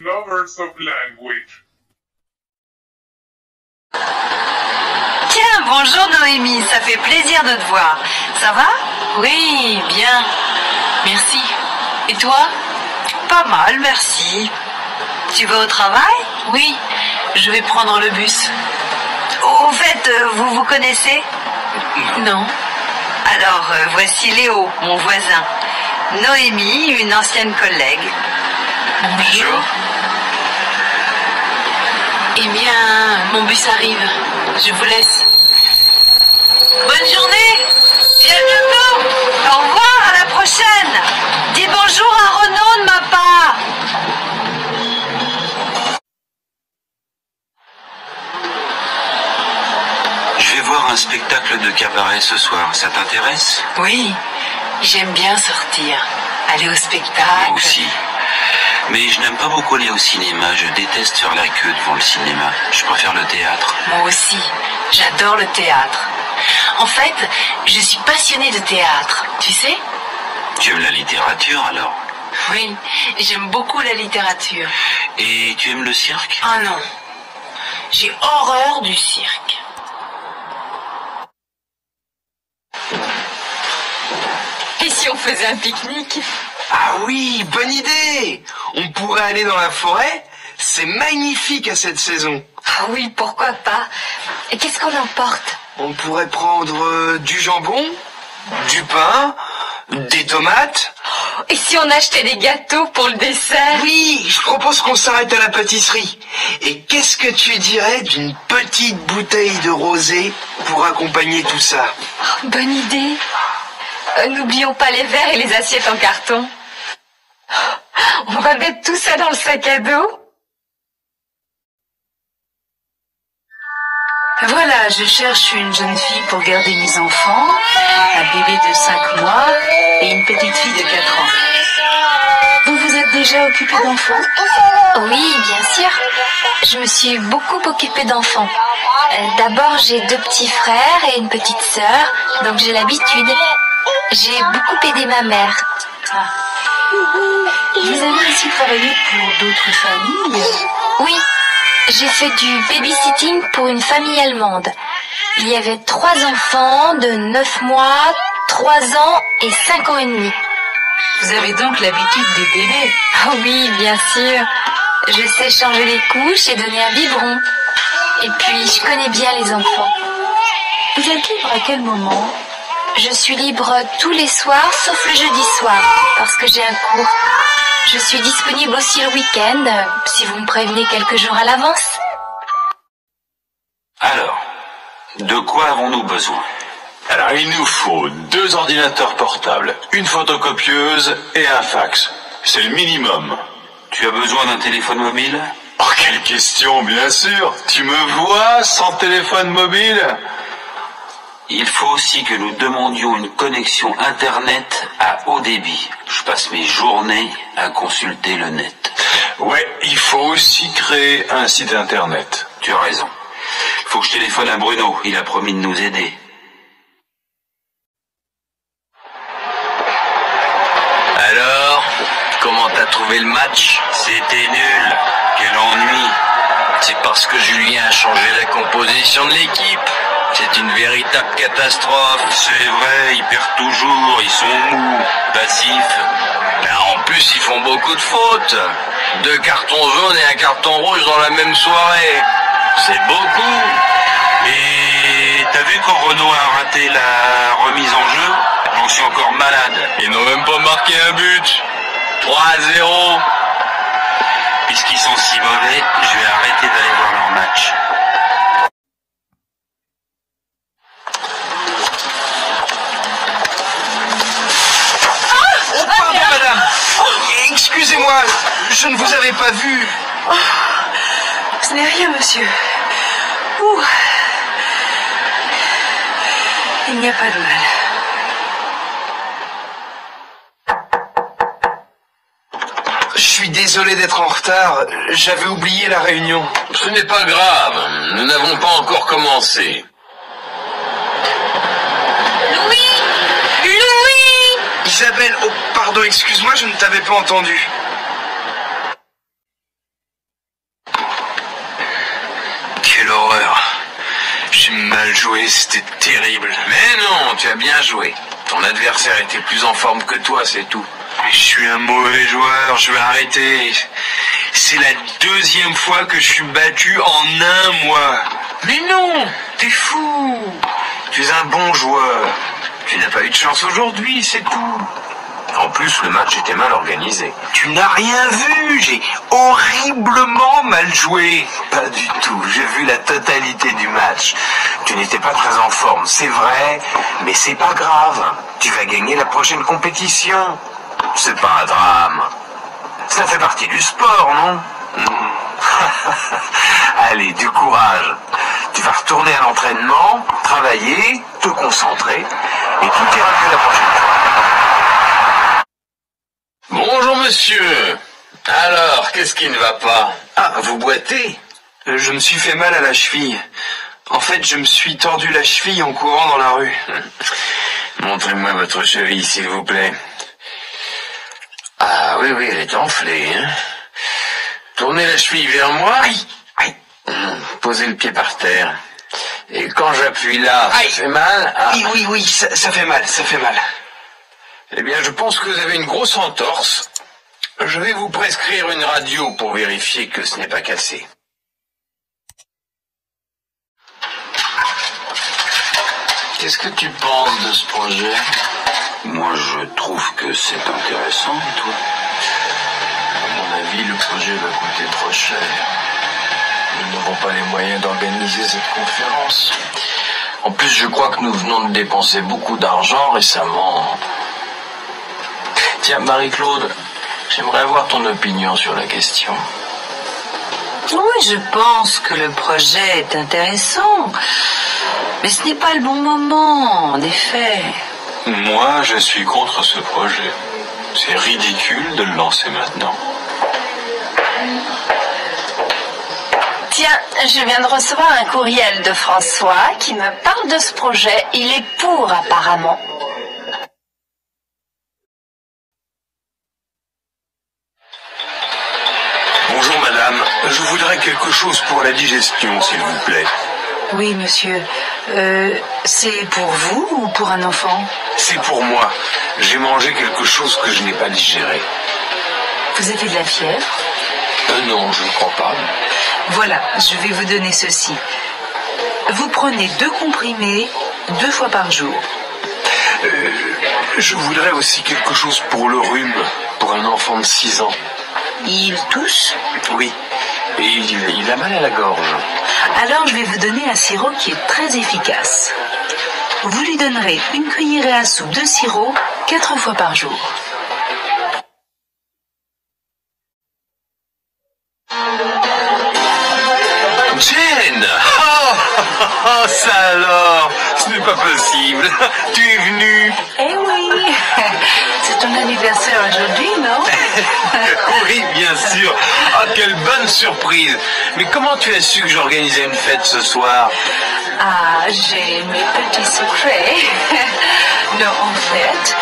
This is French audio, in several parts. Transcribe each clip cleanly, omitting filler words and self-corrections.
lovers of language. Tiens, bonjour Noémie, ça fait plaisir de te voir. Ça va? Oui, bien. Merci. Et toi? Pas mal, merci. Tu vas au travail? Oui, je vais prendre le bus. Au fait, vous vous connaissez? Non. Alors, voici Léo, mon voisin. Noémie, une ancienne collègue. Bonjour. Eh bien, mon bus arrive. Je vous laisse. Bonne journée et à bientôt. Au revoir, à la prochaine. Dis bonjour à Renaud de ma part. Je vais voir un spectacle de cabaret ce soir, ça t'intéresse? Oui, j'aime bien sortir. Aller au spectacle. Moi aussi. Mais je n'aime pas beaucoup aller au cinéma, je déteste faire la queue devant le cinéma. Je préfère le théâtre. Moi aussi, j'adore le théâtre. En fait, je suis passionnée de théâtre, tu sais? Tu aimes la littérature alors? Oui, j'aime beaucoup la littérature. Et tu aimes le cirque? Ah non, j'ai horreur du cirque. Et si on faisait un pique-nique? Ah oui, bonne idée! On pourrait aller dans la forêt. C'est magnifique à cette saison. Ah oui, pourquoi pas. Et qu'est-ce qu'on emporte? On pourrait prendre du jambon, du pain, des tomates. Et si on achetait des gâteaux pour le dessert? Oui, je propose qu'on s'arrête à la pâtisserie. Et qu'est-ce que tu dirais d'une petite bouteille de rosé pour accompagner tout ça? Oh, bonne idée. N'oublions pas les verres et les assiettes en carton. On va mettre tout ça dans le sac à dos. Voilà, je cherche une jeune fille pour garder mes enfants, un bébé de 5 mois et une petite fille de 4 ans. Vous vous êtes déjà occupé d'enfants? Oui, bien sûr. Je me suis beaucoup occupée d'enfants. D'abord, j'ai 2 petits frères et une petite sœur, donc j'ai l'habitude. J'ai beaucoup aidé ma mère. Vous avez aussi travaillé pour d'autres familles? Oui, j'ai fait du babysitting pour une famille allemande. Il y avait 3 enfants de 9 mois, 3 ans et 5 ans et demi. Vous avez donc l'habitude des bébés? Oh oui, bien sûr. Je sais changer les couches et donner un biberon. Et puis, je connais bien les enfants. Vous êtes libre à quel moment? Je suis libre tous les soirs, sauf le jeudi soir, parce que j'ai un cours. Je suis disponible aussi le week-end, si vous me prévenez quelques jours à l'avance. Alors, de quoi avons-nous besoin? Alors, il nous faut 2 ordinateurs portables, une photocopieuse et un fax. C'est le minimum. Tu as besoin d'un téléphone mobile? Oh, quelle question, bien sûr. Tu me vois sans téléphone mobile? Il faut aussi que nous demandions une connexion Internet à haut débit. Je passe mes journées à consulter le net. Ouais, il faut aussi créer un site Internet. Tu as raison. Il faut que je téléphone à Bruno, il a promis de nous aider. Alors, comment t'as trouvé le match? C'était nul. Quel ennui. C'est parce que Julien a changé la composition de l'équipe. C'est une véritable catastrophe. C'est vrai, ils perdent toujours, ils sont mous, passifs. Ben, en plus, ils font beaucoup de fautes. 2 cartons jaunes et un carton rouge dans la même soirée. C'est beaucoup. Et t'as vu quand Renaud a raté la remise en jeu? J'en suis encore malade. Ils n'ont même pas marqué un but. 3-0. Puisqu'ils sont si mauvais, je vais arrêter d'aller voir leur match. Oh, pardon, madame. Excusez-moi, je ne vous avais pas vu. Ce n'est rien, monsieur. Ouh. Il n'y a pas de mal. Je suis désolé d'être en retard. J'avais oublié la réunion. Ce n'est pas grave. Nous n'avons pas encore commencé. Isabelle, oh pardon, excuse-moi, je ne t'avais pas entendu. joué, c'était terrible. Mais non, tu as bien joué. Ton adversaire était plus en forme que toi, c'est tout. Mais je suis un mauvais joueur, je vais arrêter. C'est la deuxième fois que je suis battu en un mois. Mais non, t'es fou. Tu es un bon joueur. Tu n'as pas eu de chance aujourd'hui, c'est tout. En plus, le match était mal organisé. Tu n'as rien vu, j'ai horriblement mal joué. Pas du tout, j'ai vu la totalité du match. Tu n'étais pas très en forme, c'est vrai, mais c'est pas grave. Tu vas gagner la prochaine compétition. C'est pas un drame. Ça fait partie du sport, non? Allez, du courage. Tu vas retourner à l'entraînement, travailler, te concentrer, et tout ira mieux la prochaine fois. Bonjour monsieur. Alors, qu'est-ce qui ne va pas? Ah, vous boitez? Je me suis fait mal à la cheville. En fait, je me suis tordu la cheville en courant dans la rue. Montrez-moi votre cheville, s'il vous plaît. Ah oui, elle est enflée, hein. Tournez la cheville vers moi. Aïe, aïe. Posez le pied par terre. Et quand j'appuie là, ça fait mal? Ah. Oui, ça fait mal, ça fait mal. Eh bien, je pense que vous avez une grosse entorse. Je vais vous prescrire une radio pour vérifier que ce n'est pas cassé. Qu'est-ce que tu penses de ce projet? Moi, je trouve que c'est intéressant, toi. À mon avis, le projet va coûter trop cher. Nous n'avons pas les moyens d'organiser cette conférence. En plus, je crois que nous venons de dépenser beaucoup d'argent récemment. Tiens, Marie-Claude, j'aimerais avoir ton opinion sur la question. Oui, je pense que le projet est intéressant. Mais ce n'est pas le bon moment, en effet. Moi, je suis contre ce projet. C'est ridicule de le lancer maintenant. Tiens, je viens de recevoir un courriel de François qui me parle de ce projet. Il est pour, apparemment. Bonjour madame, je voudrais quelque chose pour la digestion, s'il vous plaît. Oui, monsieur. C'est pour vous ou pour un enfant? C'est pour moi. J'ai mangé quelque chose que je n'ai pas digéré. Vous avez de la fièvre? Non, je ne crois pas. Voilà, je vais vous donner ceci. Vous prenez 2 comprimés 2 fois par jour. Je voudrais aussi quelque chose pour le rhume, pour un enfant de 6 ans. Il tousse? Oui, et il a mal à la gorge. Alors je vais vous donner un sirop qui est très efficace. Vous lui donnerez une cuillerée à soupe de sirop 4 fois par jour. Jane! Oh, ça alors! Ce n'est pas possible! Tu es venue! Eh oui! C'est ton anniversaire aujourd'hui, non? Oui, bien sûr! Ah, quelle bonne surprise! Mais comment tu as su que j'organisais une fête ce soir? Ah, j'ai mes petits secrets. Non, en fait,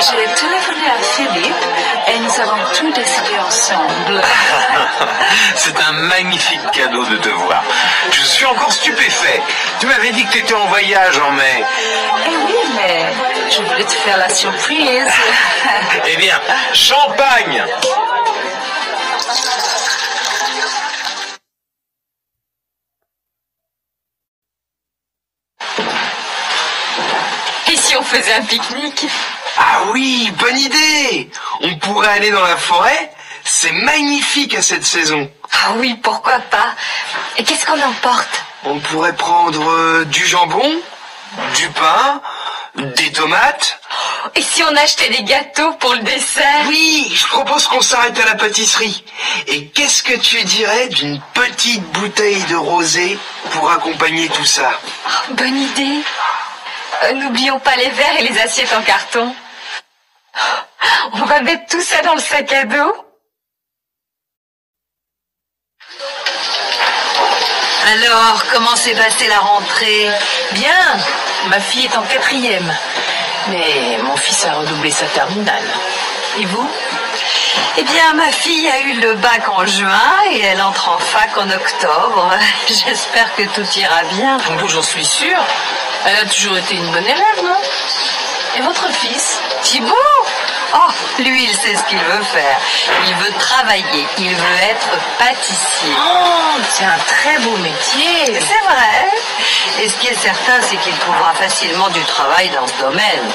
j'ai téléphoné à Philippe et nous avons tout décidé ensemble. C'est un magnifique cadeau de te voir. Je suis encore stupéfait. Tu m'avais dit que tu étais en voyage en mai. Eh oui, mais je voulais te faire la surprise. Eh bien, champagne! Et si on faisait un pique-nique? Ah oui, bonne idée! On pourrait aller dans la forêt. C'est magnifique à cette saison. Ah oui, pourquoi pas? Et qu'est-ce qu'on emporte? On pourrait prendre du jambon, du pain, des tomates. Et si on achetait des gâteaux pour le dessert? Oui, je propose qu'on s'arrête à la pâtisserie. Et qu'est-ce que tu dirais d'une petite bouteille de rosé pour accompagner tout ça? Bonne idée. N'oublions pas les verres et les assiettes en carton. On va mettre tout ça dans le sac à dos. Alors, comment s'est passée la rentrée? Bien, ma fille est en 4e, mais mon fils a redoublé sa terminale. Et vous? Eh bien, ma fille a eu le bac en juin et elle entre en fac en octobre. J'espère que tout ira bien. Bon, j'en suis sûre. Elle a toujours été une bonne élève, non? Et votre fils? Thibaut? Oh, lui, il sait ce qu'il veut faire. Il veut travailler. Il veut être pâtissier. Oh, c'est un très beau métier. C'est vrai. Et ce qui est certain, c'est qu'il trouvera facilement du travail dans ce domaine.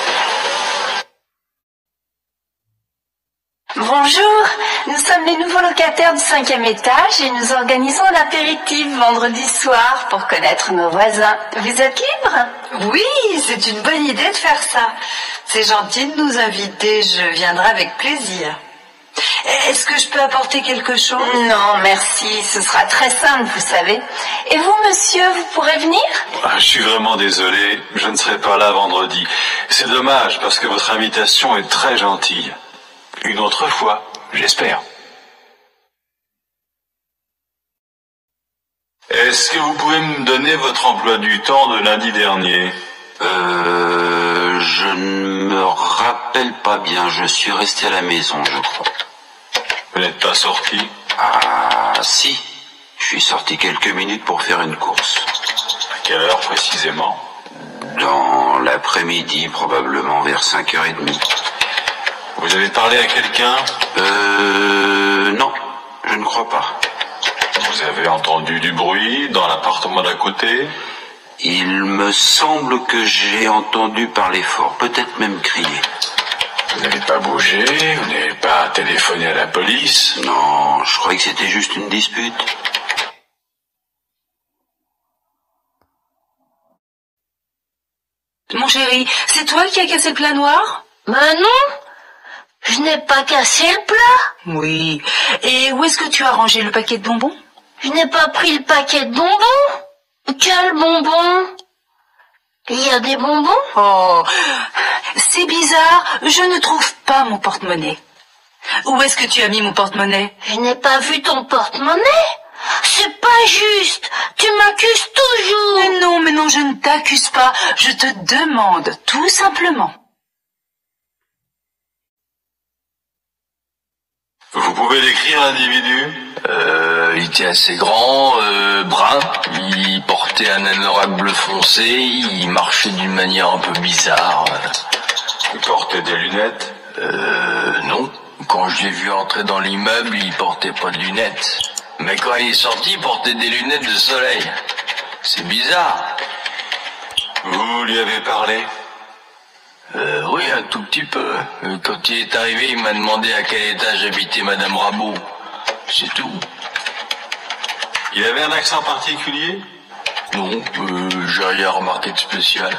Bonjour, nous sommes les nouveaux locataires du 5e étage et nous organisons un apéritif vendredi soir pour connaître nos voisins. Vous êtes libre? Oui, c'est une bonne idée de faire ça. C'est gentil de nous inviter, je viendrai avec plaisir. Est-ce que je peux apporter quelque chose? Non, merci, ce sera très simple, vous savez. Et vous, monsieur, vous pourrez venir? Je suis vraiment désolé, je ne serai pas là vendredi. C'est dommage parce que votre invitation est très gentille. Une autre fois, j'espère. Est-ce que vous pouvez me donner votre emploi du temps de lundi dernier? Je ne me rappelle pas bien. Je suis resté à la maison, je crois. Vous n'êtes pas sorti? Ah, si. Je suis sorti quelques minutes pour faire une course. À quelle heure précisément? Dans l'après-midi, probablement vers 5h30. Vous avez parlé à quelqu'un? Non, je ne crois pas. Vous avez entendu du bruit dans l'appartement d'à côté? Il me semble que j'ai entendu parler fort, peut-être même crier. Vous n'avez pas bougé? Vous n'avez pas téléphoné à la police? Non, je croyais que c'était juste une dispute. Mon chéri, c'est toi qui as cassé le plat noir? Ben non, je n'ai pas cassé le plat. Oui. Et où est-ce que tu as rangé le paquet de bonbons? Je n'ai pas pris le paquet de bonbons. Quel bonbon? Il y a des bonbons? Oh, c'est bizarre, je ne trouve pas mon porte-monnaie. Où est-ce que tu as mis mon porte-monnaie? Je n'ai pas vu ton porte-monnaie. C'est pas juste. Tu m'accuses toujours. Mais non, je ne t'accuse pas. Je te demande, tout simplement. Vous pouvez décrire l'individu? Il était assez grand, brun, il portait un anorak bleu foncé, il marchait d'une manière un peu bizarre. Il portait des lunettes? Non. Quand je l'ai vu entrer dans l'immeuble, il portait pas de lunettes. Mais quand il est sorti, il portait des lunettes de soleil. C'est bizarre. Vous lui avez parlé? Oui, un tout petit peu. Quand il est arrivé, il m'a demandé à quel étage habitait Madame Rabot. C'est tout. Il avait un accent particulier? Non, j'ai rien remarqué de spécial.